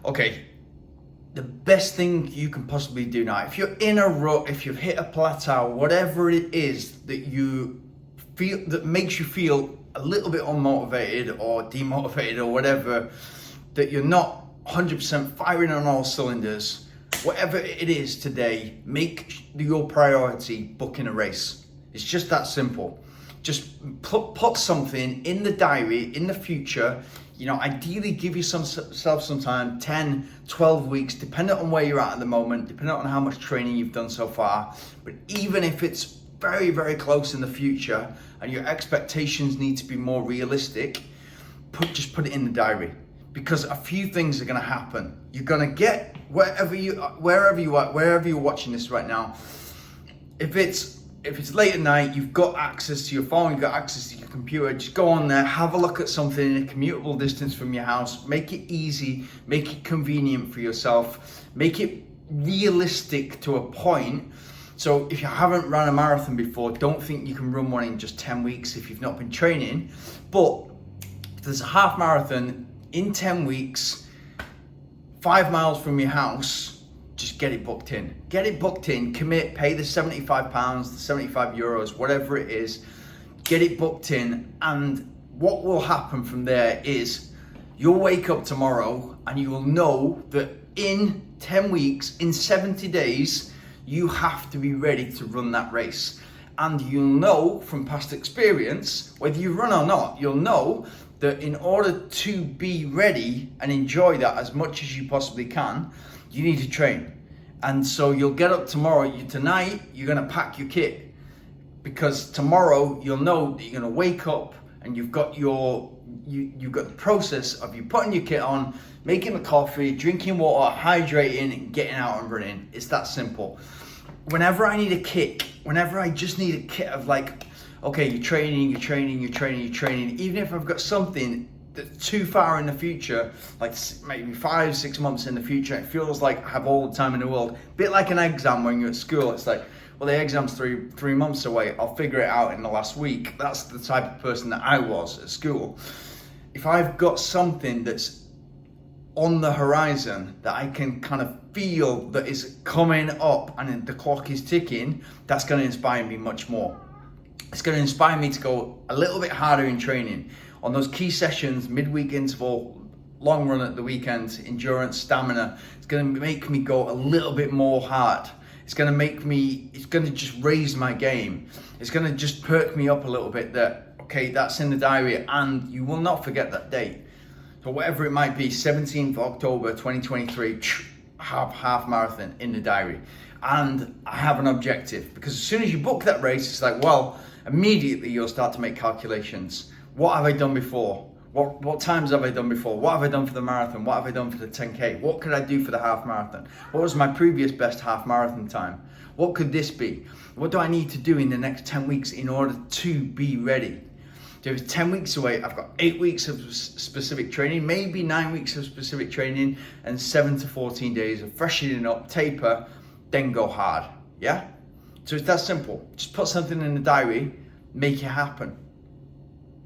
Okay, the best thing you can possibly do now, if you're in a rut, if you've hit a plateau, whatever it is that you feel that makes you feel a little bit unmotivated or demotivated or whatever, that you're not 100% firing on all cylinders, whatever it is today, make your priority booking a race. It's just that simple. Just put something in the diary in the future. Ideally give yourself some time, 10, 12 weeks, depending on where you're at the moment, depending on how much training you've done so far. But even if it's very, very close in the future and your expectations need to be more realistic, just put it in the diary. Because a few things are going to happen. You're going to get wherever you're watching this right now. If it's late at night, you've got access to your phone, you've got access to your computer, just go on there, have a look at something in a commutable distance from your house, make it easy, make it convenient for yourself, make it realistic to a point. So if you haven't run a marathon before, don't think you can run one in just 10 weeks if you've not been training. But if there's a half marathon in 10 weeks, 5 miles from your house, just get it booked in. Get it booked in, commit, pay the £75, the €75, whatever it is, get it booked in. And what will happen from there is you'll wake up tomorrow and you will know that in 10 weeks, in 70 days, you have to be ready to run that race. And you'll know from past experience, whether you run or not, you'll know that in order to be ready and enjoy that as much as you possibly can, you need to train. And so you'll get up tomorrow, tonight you're gonna pack your kit, because tomorrow you'll know that you're gonna wake up and you've got the process of you putting your kit on, making the coffee, drinking water, hydrating, and getting out and running. It's that simple. Whenever I need a kick, whenever I just need a kit of like, okay, you're training, even if I've got something that's too far in the future, like maybe 5-6 months in the future, it feels like I have all the time in the world. A bit like an exam when you're at school. It's like, well, the exam's three months away, I'll figure it out in the last week. That's the type of person that I was at school. If I've got something that's on the horizon that I can kind of feel that is coming up and the clock is ticking, that's going to inspire me much more. It's going to inspire me to go a little bit harder in training. On those key sessions, midweek interval, long run at the weekend, endurance, stamina, it's going to make me go a little bit more hard. It's going to just raise my game. It's going to just perk me up a little bit that, okay, that's in the diary and you will not forget that date. So whatever it might be, 17th October 2023, half marathon in the diary. And I have an objective, because as soon as you book that race, it's like, well, immediately you'll start to make calculations. What have I done before? What times have I done before? What have I done for the marathon? What have I done for the 10K? What could I do for the half marathon? What was my previous best half marathon time? What could this be? What do I need to do in the next 10 weeks in order to be ready? So if it's 10 weeks away, I've got 8 weeks of specific training, maybe 9 weeks of specific training, and 7 to 14 days of freshening up, taper, then go hard. Yeah? So it's that simple. Just put something in the diary, make it happen.